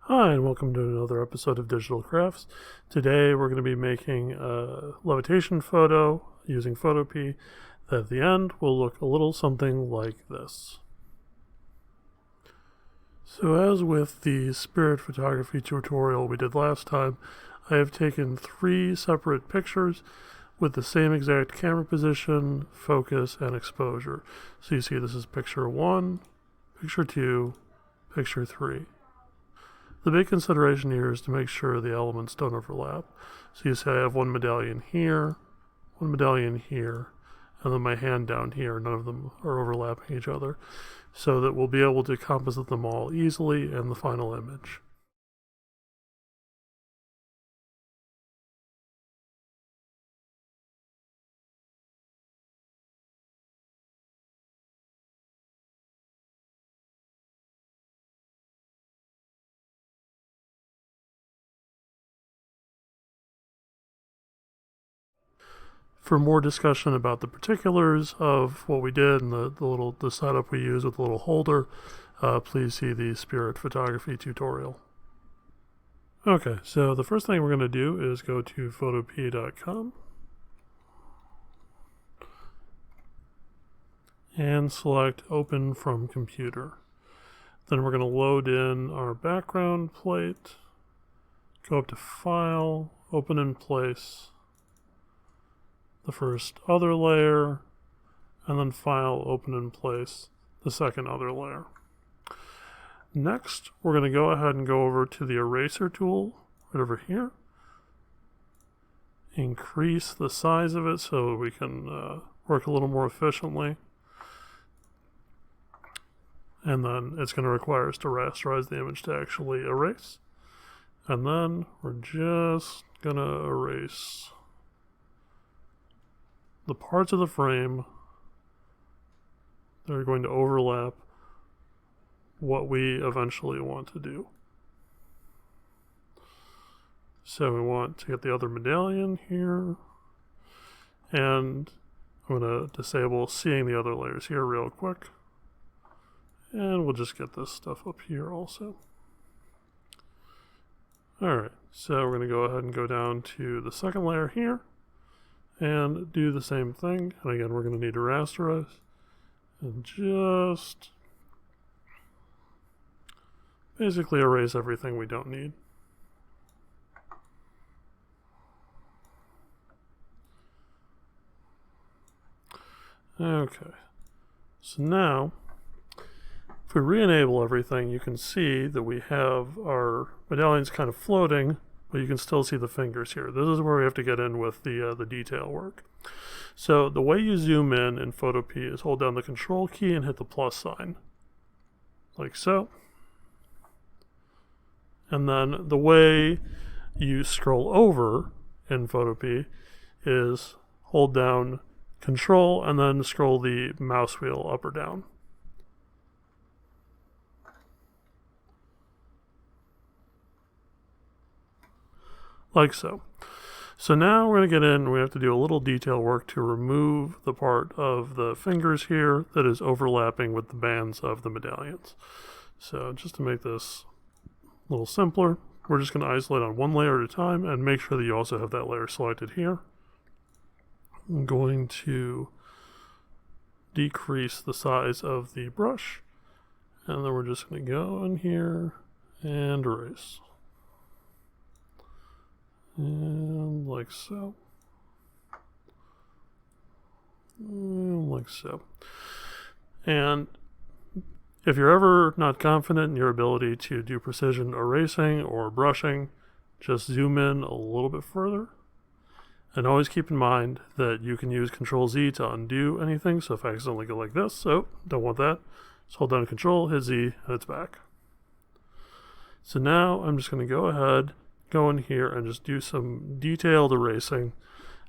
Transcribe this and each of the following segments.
Hi, and welcome to another episode of Digital Crafts. Today we're going to be making a levitation photo using Photopea that at the end will look a little something like this. So as with the spirit photography tutorial we did last time, I have taken 3 separate pictures with the same exact camera position, focus, and exposure. So you see this is picture 1, picture 2, picture 3. The big consideration here is to make sure the elements don't overlap. So you see I have one medallion here, and then my hand down here. None of them are overlapping each other, so that we'll be able to composite them all easily in the final image. For more discussion about the particulars of what we did and the setup we used with the little holder, please see the spirit photography tutorial. Okay, so the first thing we're going to do is go to photopea.com and select Open from Computer. Then we're going to load in our background plate, go up to File, Open in Place, the first other layer, and then File, Open in Place, the second other layer. Next, we're going to go ahead and go over to the eraser tool right over here. Increase the size of it so we can work a little more efficiently. And then it's going to require us to rasterize the image to actually erase. And then we're just going to erase the parts of the frame that are going to overlap what we eventually want to do. So we want to get the other medallion here, and I'm going to disable seeing the other layers here real quick, and we'll just get this stuff up here also. Alright, so we're going to go ahead and go down to the second layer here and do the same thing. And again, we're going to need to rasterize and just basically erase everything we don't need. Okay, so now if we re-enable everything, you can see that we have our medallions kind of floating, but you can still see the fingers here. This is where we have to get in with the detail work. So the way you zoom in Photopea is hold down the Control key and hit the plus sign, like so. And then the way you scroll over in Photopea is hold down Control and then scroll the mouse wheel up or down. Like so. So now we're going to get in and we have to do a little detail work to remove the part of the fingers here that is overlapping with the bands of the medallions. So just to make this a little simpler, we're just going to isolate on one layer at a time and make sure that you also have that layer selected here. I'm going to decrease the size of the brush, and then we're just going to go in here and erase. And like so. And like so. And if you're ever not confident in your ability to do precision erasing or brushing, just zoom in a little bit further. And always keep in mind that you can use Control-Z to undo anything. So if I accidentally go like this, oh, don't want that. Just hold down Control, hit Z, and it's back. So now I'm just going to go ahead, go in here and just do some detailed erasing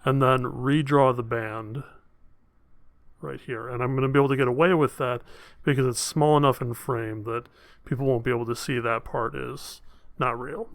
and then redraw the band right here. And I'm going to be able to get away with that because it's small enough in frame that people won't be able to see that part is not real.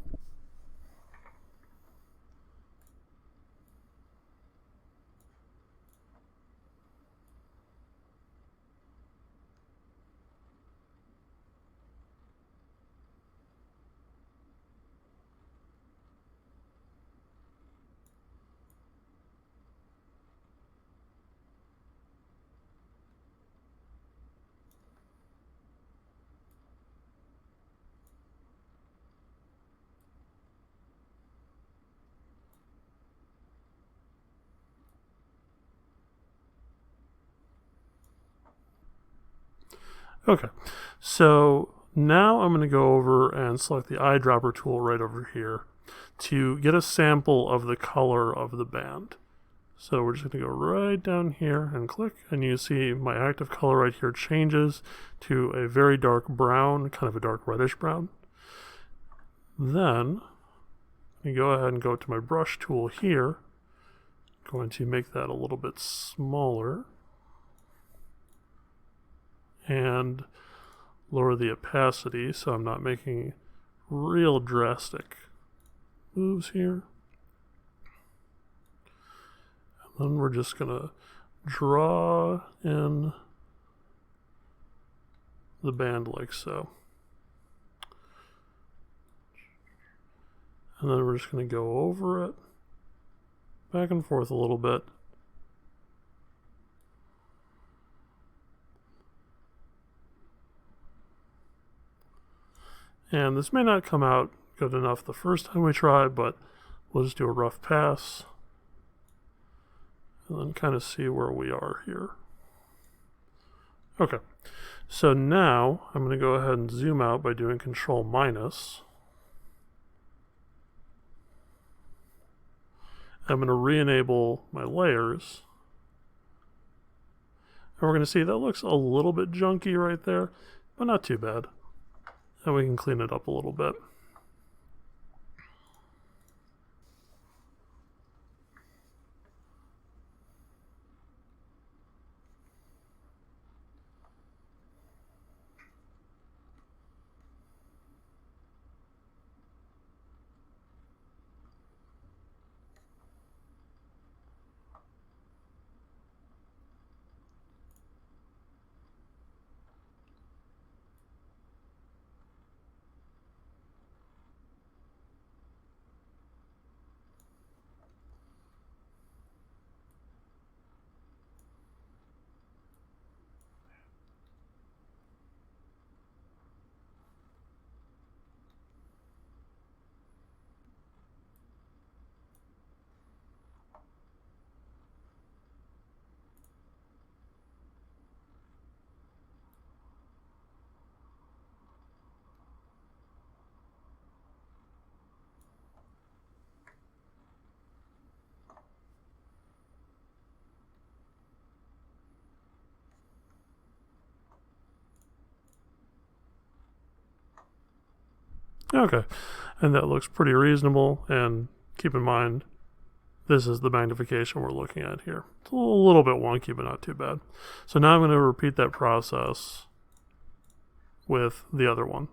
Okay, so now I'm going to go over and select the eyedropper tool right over here to get a sample of the color of the band. So we're just going to go right down here and click, and you see my active color right here changes to a very dark brown, kind of a dark reddish brown. Then you go ahead and go to my brush tool here. I'm going to make that a little bit smaller and lower the opacity so I'm not making real drastic moves here. And then we're just going to draw in the band like so. And then we're just going to go over it, back and forth a little bit. And this may not come out good enough the first time we try, but we'll just do a rough pass and then kind of see where we are here. Okay, so now I'm going to go ahead and zoom out by doing Control minus. I'm going to re-enable my layers. And we're going to see that looks a little bit junky right there, but not too bad. And we can clean it up a little bit. Okay, and that looks pretty reasonable, and keep in mind, this is the magnification we're looking at here. It's a little bit wonky, but not too bad. So now I'm going to repeat that process with the other one.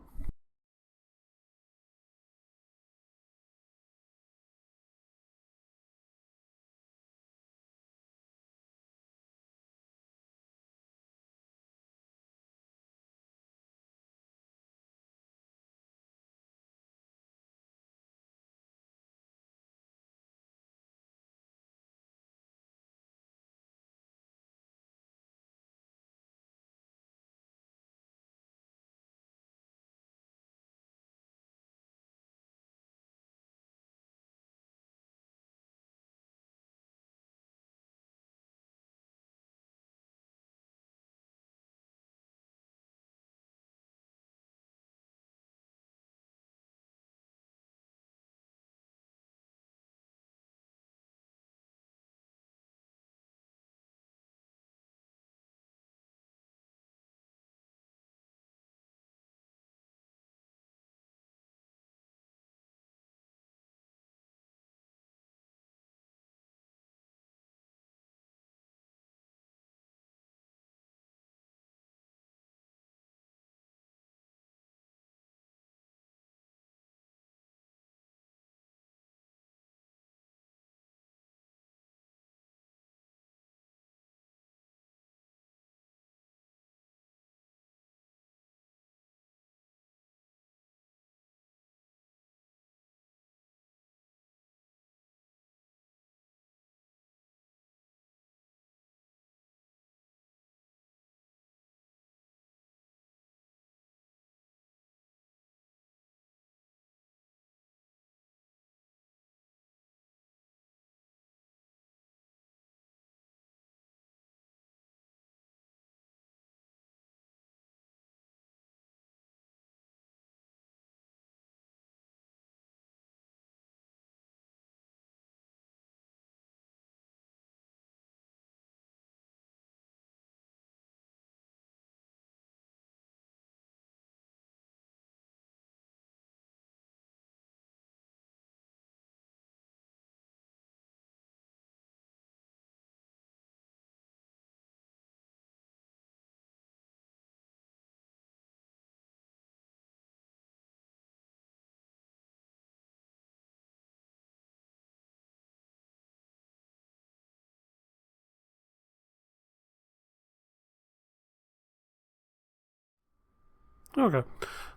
Okay,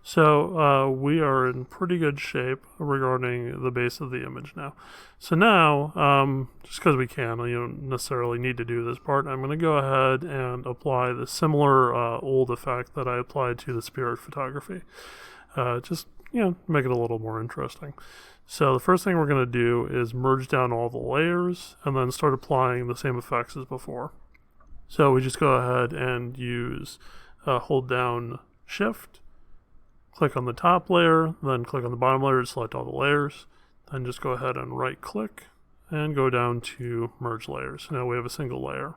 so we are in pretty good shape regarding the base of the image now. So now, just because we can, you don't necessarily need to do this part, I'm going to go ahead and apply the similar old effect that I applied to the spirit photography. Just, make it a little more interesting. So the first thing we're going to do is merge down all the layers and then start applying the same effects as before. So we just go ahead and use, hold down Shift, click on the top layer, then click on the bottom layer to select all the layers, then just go ahead and right click and go down to merge layers. Now we have a single layer.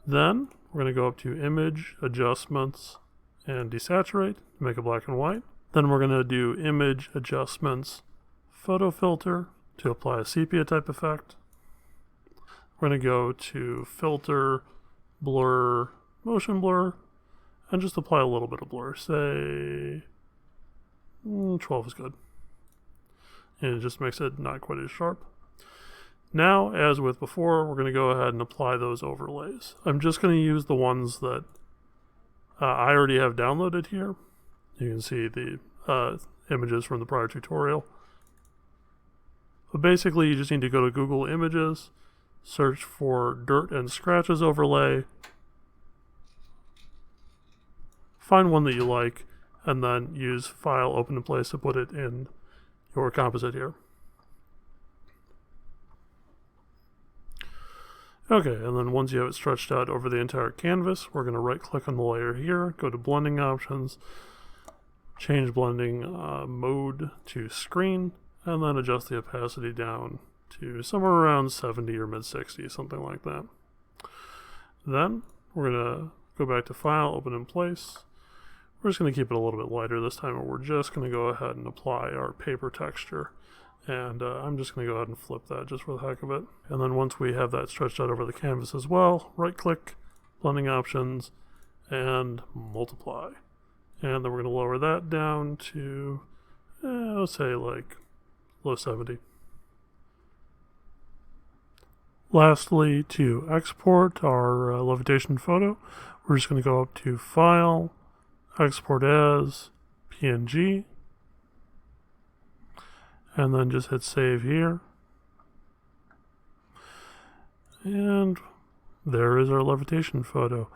Then we're going to go up to Image, Adjustments, and Desaturate, make it black and white. Then we're going to do Image, Adjustments, Photo Filter to apply a sepia type effect. We're going to go to Filter, Blur, Motion Blur, and just apply a little bit of blur. Say 12 is good. And it just makes it not quite as sharp. Now, as with before, we're going to go ahead and apply those overlays. I'm just going to use the ones that I already have downloaded here. You can see the images from the prior tutorial. But basically, you just need to go to Google Images, search for Dirt and Scratches overlay, find one that you like, and then use File, Open in Place to put it in your composite here. Okay, and then once you have it stretched out over the entire canvas, we're going to right click on the layer here, go to Blending Options, change blending mode to screen, and then adjust the opacity down to somewhere around 70 or mid 60, something like that. Then we're going to go back to File, Open in Place. We're just going to keep it a little bit lighter this time, and we're just going to go ahead and apply our paper texture. And I'm just going to go ahead and flip that just for the heck of it. And then once we have that stretched out over the canvas as well, right click, Blending Options, and Multiply. And then we're going to lower that down to, let's say like low 70. Lastly, to export our Levitation photo, we're just going to go up to File, Export as, PNG, and then just hit Save here. And there is our Levitation photo.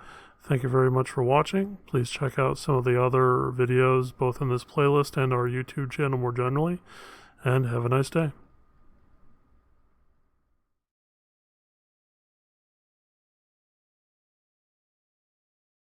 Thank you very much for watching. Please check out some of the other videos both in this playlist and our YouTube channel more generally, and have a nice day.